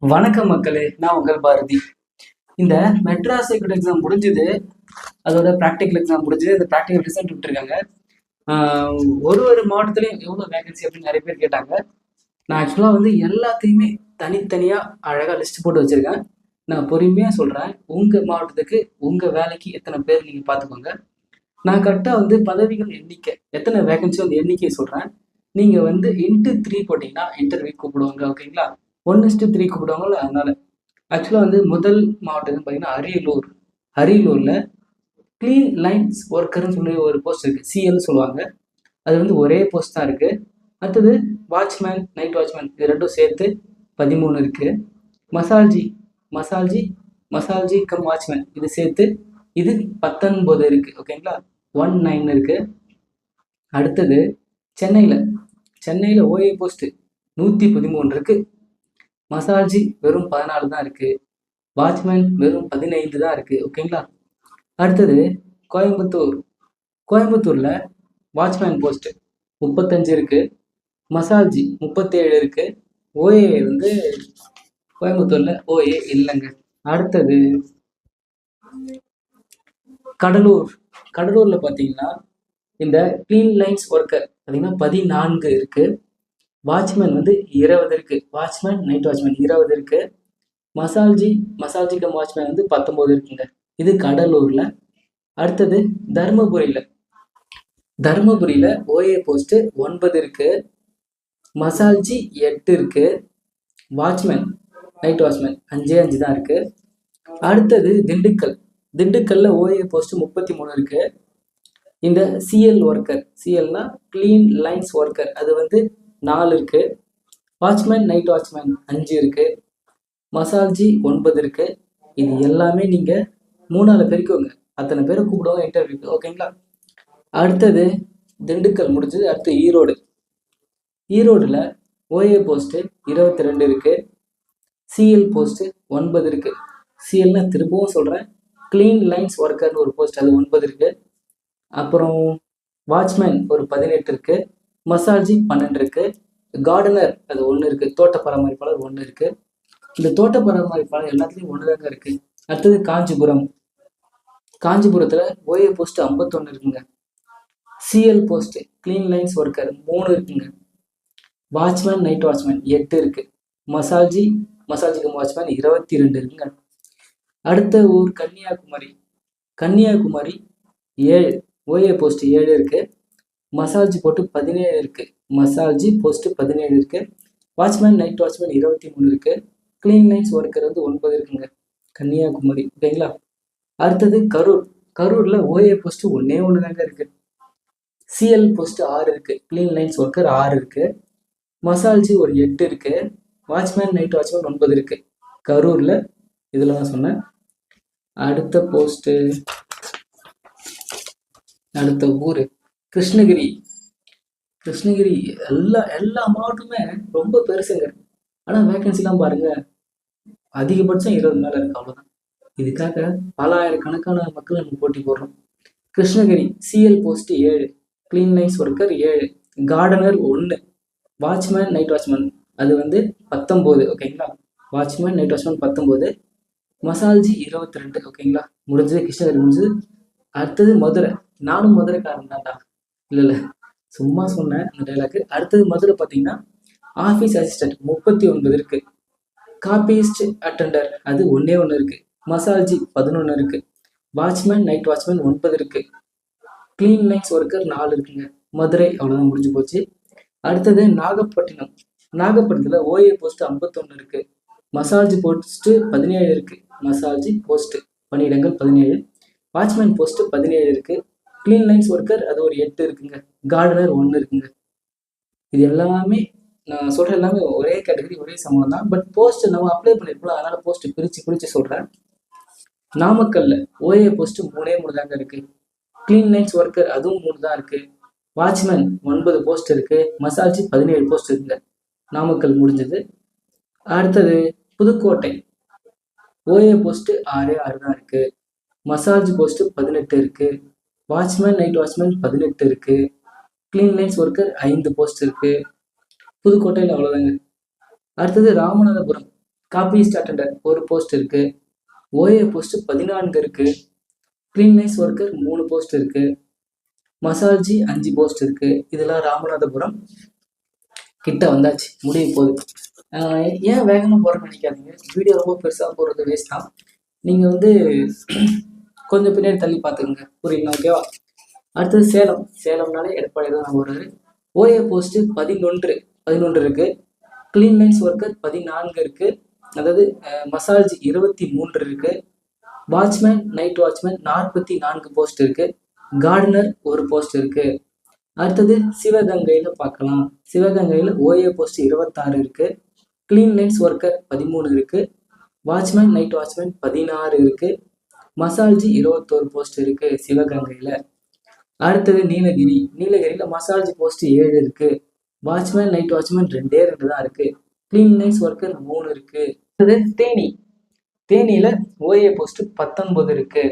வணக்கம் மக்களே, நான் உங்கள் பாரதி. இந்த மெட்ராஸ் செக்யூரிட்டி எக்ஸாம் முடிஞ்சது, அதோட ப்ராக்டிக்கல் எக்ஸாம் முடிஞ்சது. இந்த ப்ராக்டிக்கல் ரிசல்ட் விட்டுருக்காங்க. ஒரு மாவட்டத்துலையும் எவ்வளோ வேகன்சி அப்படின்னு நிறைய பேர் கேட்டாங்க. நான் ஆக்சுவலாக வந்து எல்லாத்தையுமே தனித்தனியாக அழகாக லிஸ்ட் போட்டு வச்சுருக்கேன். நான் பொறுமையாக சொல்கிறேன். உங்கள் மாவட்டத்துக்கு உங்கள் வேலைக்கு எத்தனை பேர் நீங்கள் பார்த்துக்கோங்க. நான் கரெக்டாக வந்து பதவிகள் எண்ணிக்கை எத்தனை வேகன்சி வந்து எண்ணிக்கை சொல்கிறேன். நீங்கள் வந்து இன்ட்டு 3 போட்டிங்கன்னா இன்டர்வியூ கூப்பிடுவாங்க. ஓகேங்களா? 1:3 கூப்பிடுவாங்கல்ல, அதனால ஆக்சுவலாக வந்து முதல் மாவட்டம் பார்த்தீங்கன்னா அரியலூர். அரியலூரில் க்ளீன் லைன்ஸ் ஒர்க்கர்னு சொல்லி ஒரு போஸ்ட் இருக்குது, சிஎல்னு சொல்லுவாங்க. அது வந்து ஒரே போஸ்ட் தான் இருக்குது. அடுத்தது வாட்ச்மேன், நைட் வாட்ச்மேன், இது ரெண்டும் சேர்த்து 13 இருக்குது. மசால்ஜி மசால்ஜி மசால்ஜி கம் வாட்ச்மேன் இது சேர்த்து இது 19 இருக்குது. ஓகேங்களா? 19 இருக்குது. அடுத்தது சென்னையில் ஓஏ போஸ்ட்டு 113 இருக்குது. மசால்ஜி வெறும் 14 தான் இருக்குது. வாட்ச்மேன் வெறும் 15 தான் இருக்குது. ஓகேங்களா? அடுத்தது கோயம்புத்தூரில் வாட்ச்மேன் போஸ்ட்டு 35 இருக்குது. மசால்ஜி 37 இருக்குது. ஓஏ வந்து கோயம்புத்தூரில் ஓஏ இல்லைங்க. அடுத்தது கடலூரில் பார்த்தீங்கன்னா இந்த க்ளீன் லைன்ஸ் ஒர்க்கர் பார்த்தீங்கன்னா 14 இருக்குது. வாட்ச்மேன் வந்து 20 இருக்குது. வாட்ச்மேன், நைட் வாட்ச்மேன் 20 இருக்குது. மசால்ஜி கம் வாட்ச்மேன் வந்து 19 இருக்குங்க. இது கடலூரில். அடுத்தது தருமபுரியில் ஓஏ போஸ்ட்டு 9 இருக்குது. மசால்ஜி 8 இருக்குது. வாட்ச்மேன், நைட் வாட்ச்மேன் 5 தான் இருக்குது. அடுத்தது திண்டுக்கல்லில் ஓஏ போஸ்ட்டு 33 இருக்குது. இந்த சிஎல் ஒர்க்கர், சிஎல்னா க்ளீன் லைன்ஸ் ஒர்க்கர், அது வந்து 4 இருக்குது. வாட்ச்மேன், நைட் வாட்ச்மேன் 5 இருக்குது. மசால்ஜி 9 இருக்குது. இது எல்லாமே நீங்கள் 3 பெருக்கோங்க. அத்தனை பேரை கூப்பிடுவாங்க இன்டர்வியூக்கு. ஓகேங்களா? அடுத்தது திண்டுக்கல் முடிஞ்சது. அடுத்து ஈரோடில் ஓஏ போஸ்ட்டு 22 இருக்குது. சிஎல் போஸ்ட்டு 9 இருக்குது. சிஎல்னா திரும்பவும் சொல்கிறேன், க்ளீன் லைன்ஸ் ஒர்க்கர்னு ஒரு போஸ்ட், அது 9 இருக்குது. அப்புறம் வாட்ச்மேன் ஒரு 18 இருக்குது. மசால்ஜி 12 இருக்குது. கார்டனர் அது 1 இருக்குது. தோட்ட பராமரிப்பாளர் 1 இருக்குது. இந்த தோட்ட பராமரிப்பாளர் எல்லாத்துலேயும் 1 தாங்க இருக்குது. அடுத்தது காஞ்சிபுரத்தில் ஓஏ போஸ்ட்டு 51 இருக்குங்க. CL post clean lines worker 3 இருக்குங்க. வாட்ச்மேன், நைட் வாட்ச்மேன் 8 இருக்குது. மசால்ஜிக்கு வாட்ச்மேன் 22 இருக்குங்க. அடுத்த ஊர் கன்னியாகுமரி 7 ஓஏ போஸ்ட் 7 இருக்குது. மசால்ஜி போட்டு 17 இருக்குது. மசால்ஜி போஸ்ட்டு 17 இருக்குது. வாட்ச்மேன், நைட் வாட்ச்மேன் 23 இருக்குது. க்ளீன் லைன்ஸ் ஒர்க்கர் வந்து 9 இருக்குங்க. கன்னியாகுமரி. ஓகேங்களா? அடுத்தது கரூரில் ஓஏ போஸ்ட்டு 1 தாங்க இருக்குது. சிஎல் போஸ்ட்டு 6 இருக்குது. க்ளீன் லைன்ஸ் ஒர்க்கர் 6 இருக்குது. மசால்ஜி ஒரு 8 இருக்குது. வாட்ச்மேன், நைட் வாட்ச்மேன் 9 இருக்குது. கரூரில் இதில் தான் சொன்னேன். அடுத்த ஊர் கிருஷ்ணகிரி. எல்லா மாவட்டமுமே ரொம்ப பெருசுங்க. ஆனால் வேகன்சிலாம் பாருங்க, அதிகபட்சம் 20 மேலே இருக்கு. அவ்வளோதான். இதுக்காக பல ஆயிரக்கணக்கான மக்கள் நம்ம போட்டி போடுறோம். Krishnagiri CL post 7, clean lines worker 7, gardener 1, watchman, night watchman அது வந்து 19. ஓகேங்களா? Watchman, night watchman 19. மசால்ஜி 22. ஓகேங்களா? முடிஞ்சது, கிருஷ்ணகிரி முடிஞ்சது. அடுத்தது மதுரை. நானும் மதுரைக்காரன் தான்டா, இல்லை சும்மா சொன்னேன் அந்த டைலாக்கு. அடுத்தது மதுரை பார்த்தீங்கன்னா ஆஃபீஸ் அசிஸ்டன்ட் 39 இருக்குது. காப்பிஸ்ட் அட்டெண்டர் அது 1 இருக்குது. மசால்ஜி 11 இருக்குது. வாட்ச்மேன், நைட் வாட்ச்மேன் 9 இருக்குது. க்ளீன் லைன்ஸ் ஒர்க்கர் 4 இருக்குங்க. மதுரை அவ்வளோதான், முடிஞ்சு போச்சு. அடுத்தது நாகப்பட்டினத்தில் ஓஏ போஸ்ட்டு 51 இருக்குது. மசால்ஜி போஸ்ட்டு 17 இருக்குது. மசால்ஜி போஸ்ட்டு பணியிடங்கள் 17. வாட்ச்மேன் போஸ்ட்டு 17 இருக்குது. க்ளீன் லைன்ஸ் ஒர்க்கர் அது ஒரு 8 இருக்குங்க. கார்டனர் 1 இருக்குங்க. இது எல்லாமே நான் சொல்கிற எல்லாமே ஒரே கேட்டகரி, ஒரே சம்பளம் தான். பட் போஸ்ட் நம்ம அப்ளை பண்ணியிருக்கோம், அதனால் போஸ்ட்டு பிரித்து சொல்கிறேன். நாமக்கல்ல ஓஏ போஸ்ட்டு 3 தாங்க இருக்குது. க்ளீன் லைன்ஸ் ஒர்க்கர் அதுவும் 3 தான் இருக்குது. வாட்ச்மேன் 9 போஸ்ட் இருக்குது. மசால்ஜி 17 போஸ்ட் இருக்குங்க. நாமக்கல் முடிஞ்சது. அடுத்தது புதுக்கோட்டை ஓஏ போஸ்ட்டு 6 தான் இருக்குது. மசால்ஜி போஸ்ட்டு 18 இருக்குது. வாட்ச்மேன், நைட் வாட்ச்மேன் 18 இருக்குது. க்ளீன் லைன்ஸ் ஒர்க்கர் 5 போஸ்ட் இருக்குது. புதுக்கோட்டையில் அவ்வளோதாங்க. அடுத்தது ராமநாதபுரம் காப்பீஸ்ட் அட்டெண்டர் ஒரு போஸ்ட் இருக்கு. ஓஏ போஸ்ட் 14 இருக்கு. கிளீன்லைன்ஸ் ஒர்க்கர் 3 போஸ்ட் இருக்கு. மசால்ஜி 5 போஸ்ட் இருக்கு. இதெல்லாம் ராமநாதபுரம் கிட்ட வந்தாச்சு, முடிய போகுது. ஏன் வேகமாக போகிறேன்னு நினைக்காதீங்க, வீடியோ ரொம்ப பெருசாக போகிறது வேஸ்ட் தான். நீங்கள் வந்து கொஞ்சம் பின்னாடி தள்ளி பார்த்துக்குங்க, புரியுங்களா? ஓகேவா? அடுத்தது சேலம். சேலம்னாலே எடப்பாடி தான் நம்ம வருவார். ஓஏ போஸ்ட்டு 11 இருக்கு. கிளீன்லைன்ஸ் ஒர்க்கர் 14 இருக்கு. அதாவது மசால்ஜி 23 இருக்கு. வாட்ச்மேன் நைட் வாட்ச்மேன் 44 போஸ்ட் இருக்கு. கார்டனர் ஒரு போஸ்ட் இருக்கு. அடுத்தது சிவகங்கையில் பார்க்கலாம். சிவகங்கையில் ஓஏ போஸ்ட் 26 இருக்கு. கிளீன்லைன்ஸ் ஒர்க்கர் 13 இருக்கு. வாட்ச்மேன் நைட் வாட்ச்மேன் 16 இருக்கு. மசால்ஜி 21 போஸ்ட் இருக்கு சிவகங்கையில். அடுத்தது நீலகிரியில் மசால்ஜி போஸ்ட் 7 இருக்கு. வாட்ச்மேன் நைட் வாட்ச்மேன் 2 தான் இருக்கு. கிளீன்லைன்ஸ் ஒர்க்கர் 3 இருக்கு. அடுத்தது தேனியில் ஓஏ போஸ்ட் 19 இருக்கு.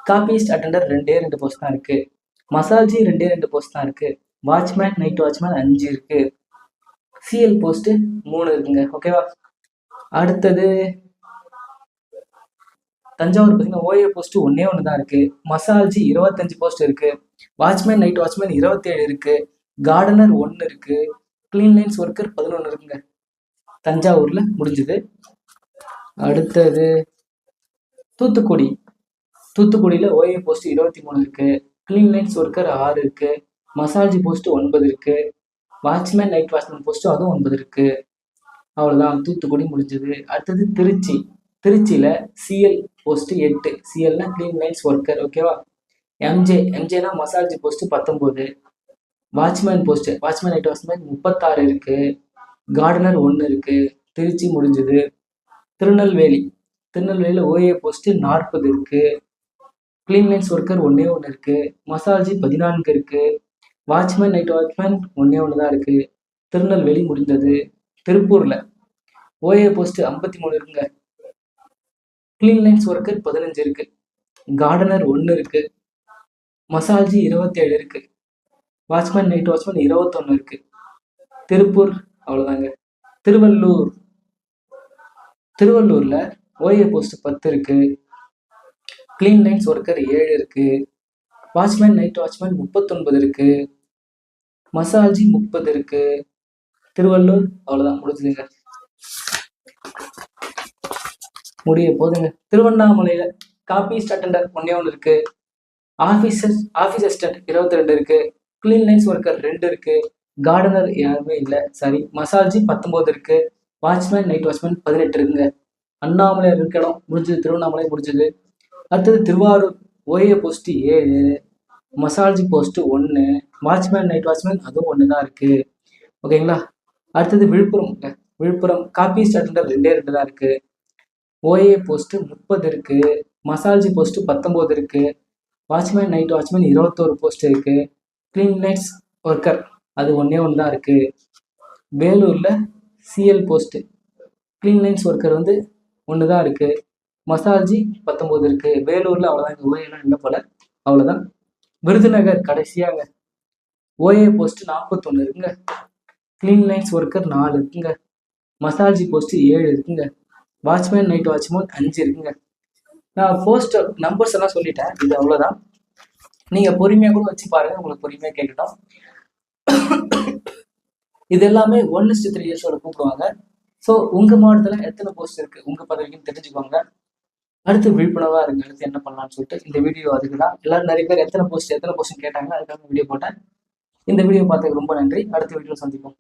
காப்பீஸ்ட் அட்டெண்டர் 2 போஸ்ட் தான் இருக்கு. மசால்ஜி 2 போஸ்ட் தான் இருக்கு. வாட்ச்மேன் நைட் வாட்ச்மேன் 5 இருக்கு. சிஎல் போஸ்ட் 3 இருக்குங்க. ஓகேவா? அடுத்தது தஞ்சாவூர் பார்த்தீங்கன்னா ஓஏ போஸ்ட் 1 தான் இருக்கு. மசால்ஜி 25 போஸ்ட் இருக்கு. வாட்ச்மேன் நைட் வாட்ச்மேன் 27 இருக்கு. கார்டனர் 1 இருக்கு. கிளீன்லைன்ஸ் ஒர்க்கர் 11 இருக்குங்க. தஞ்சாவூர்ல முடிஞ்சது. அடுத்தது தூத்துக்குடியில் ஓஏ போஸ்ட் 23 இருக்கு. கிளீன்லைன்ஸ் ஒர்க்கர் 6 இருக்கு. மசால்ஜி போஸ்ட் 9 இருக்கு. வாட்ச்மேன் நைட் வாட்ச்மேன் போஸ்ட் அதுவும் 9 இருக்கு. அவ்வளோதான், தூத்துக்குடி முடிஞ்சது. அடுத்தது திருச்சியில் சிஎல் போஸ்ட் 8. சிஎல்னா கிளீன்லைன்ஸ் ஒர்க்கர். ஓகேவா? எம்ஜேனா மசால்ஜி போஸ்ட் 19. வாட்ச்மேன் நைட் வாட்ச்மேன் 36 இருக்கு. கார்டனர் 1 இருக்கு. திருச்சி முடிஞ்சது. திருநெல்வேலியில் ஓஏ போஸ்ட் 40 இருக்கு. கிளீன்லைன்ஸ் ஒர்க்கர் 1 இருக்கு. மசால்ஜி 14 இருக்கு. வாட்ச்மேன் நைட் வாட்ச்மேன் 1 தான் இருக்கு. திருநெல்வேலி முடிந்தது. திருப்பூர்ல ஓஏ போஸ்ட் 53 இருக்குங்க. கிளீன்லைன்ஸ் ஒர்க்கர் 15 இருக்கு. கார்டனர் 1 இருக்கு. மசால்ஜி 27 இருக்கு. வாட்ச்மேன் நைட் வாட்ச்மேன் 21 இருக்கு. திருப்பூர் அவ்வளோதாங்க. திருவள்ளூர்ல ஓஏ போஸ்ட் 10 இருக்கு. கிளீன்லைன்ஸ் ஒர்க்கர் 7 இருக்கு. வாட்ச்மேன் நைட் வாட்ச்மேன் 39 இருக்கு. மசால்ஜி 30 இருக்கு. திருவள்ளூர் அவ்வளோதான், முடிஞ்சுதுங்க, முடிய போதுங்க. திருவண்ணாமலையில் காப்பீஸ்ட் அட்டெண்டர் 1 இருக்கு. ஆஃபீஸ் அசிஸ்டன்ட் 22 இருக்கு. கிளீன்லைன்ஸ் ஒர்க்கர் 2 இருக்கு. கார்டனர் யாருமே இல்லை, சரி. மசால்ஜி 19 இருக்கு. வாட்ச்மேன் நைட் வாட்ச்மேன் 18 இருக்குங்க. அண்ணாமலை இருக்க இடம் முடிஞ்சது, திருவண்ணாமலை முடிஞ்சது. அடுத்தது திருவாரூர் ஓஏ போஸ்ட் 7, மசால்ஜி போஸ்ட் 1, வாட்ச்மேன் நைட் வாட்ச்மேன் அதுவும் 1 தான் இருக்கு. ஓகேங்களா? அடுத்தது விழுப்புரம் காப்பீஸ்ட் அட்டெண்டர் 2 தான் இருக்கு. ஓஏ போஸ்ட் 30 இருக்கு. மசால்ஜி போஸ்ட் 19 இருக்கு. வாட்ச்மேன் நைட் வாட்ச்மேன் 21 போஸ்ட் இருக்கு. கிளீன்லைன்ஸ் ஒர்க்கர் அது 1 தான் இருக்கு. வேலூர்ல சிஎல் போஸ்ட் கிளீன்லைன்ஸ் ஒர்க்கர் 1 தான் இருக்கு. மசால்ஜி 19 இருக்கு. வேலூர்ல அவ்வளோதான், இங்கே ஓஏலாம் இல்லை போல, அவ்வளோதான். விருதுநகர் கடைசியாங்க ஓஏ போஸ்ட் 41 இருக்குங்க. கிளீன்லைன்ஸ் ஒர்க்கர் 4 இருக்குங்க. மசால்ஜி போஸ்ட் 7 இருக்குங்க. வாட்ச்மேன் நைட் வாட்ச்மேன் 5 இருக்குங்க. நான் போஸ்ட் நம்பர்ஸ் எல்லாம் சொல்லிட்டேன், இது அவ்வளோதான். நீங்கள் பொறுமையாக கூட வச்சு பாருங்க, உங்களுக்கு பொறுமையாக கேட்கட்டும். இது எல்லாமே 1:3 ரேஷியோல கூப்பிடுவாங்க. ஸோ உங்கள் மாவட்டத்தில் எத்தனை போஸ்ட் இருக்குது உங்கள் பதவிக்குன்னு தெரிஞ்சுக்கோங்க. அடுத்து விழிப்புணர்வாக இருங்க, அடுத்து என்ன பண்ணலாம்னு சொல்லிட்டு. இந்த வீடியோ அதுக்கு தான். எல்லாரும் நிறைய பேர் எத்தனை போஸ்ட் கேட்டாங்க, அதுக்காக வீடியோ போட்டேன். இந்த வீடியோ பார்த்ததுக்கு ரொம்ப நன்றி. அடுத்த வீடியோ சந்திப்போம்.